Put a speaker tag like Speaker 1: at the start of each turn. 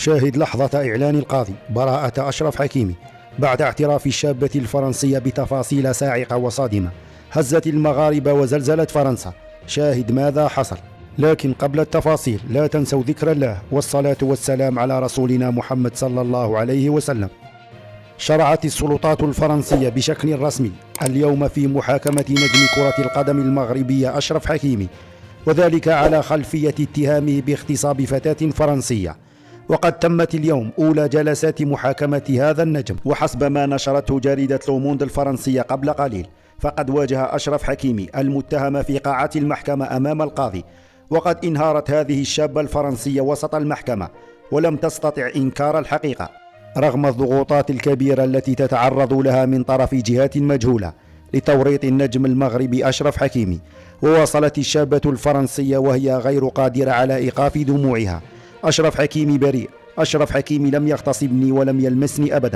Speaker 1: شاهد لحظة إعلان القاضي براءة أشرف حكيمي بعد اعتراف الشابة الفرنسية بتفاصيل صاعقة وصادمة هزت المغاربة وزلزلت فرنسا. شاهد ماذا حصل. لكن قبل التفاصيل لا تنسوا ذكر الله والصلاة والسلام على رسولنا محمد صلى الله عليه وسلم. شرعت السلطات الفرنسية بشكل رسمي اليوم في محاكمة نجم كرة القدم المغربية أشرف حكيمي، وذلك على خلفية اتهامه باغتصاب فتاة فرنسية. وقد تمت اليوم أولى جلسات محاكمة هذا النجم، وحسب ما نشرته جريدة لوموند الفرنسية قبل قليل فقد واجه أشرف حكيمي المتهم في قاعة المحكمة أمام القاضي، وقد انهارت هذه الشابة الفرنسية وسط المحكمة ولم تستطع إنكار الحقيقة رغم الضغوطات الكبيرة التي تتعرض لها من طرف جهات مجهولة لتوريط النجم المغربي أشرف حكيمي. وواصلت الشابة الفرنسية وهي غير قادرة على إيقاف دموعها: أشرف حكيمي بريء، أشرف حكيمي لم يغتصبني ولم يلمسني أبدا.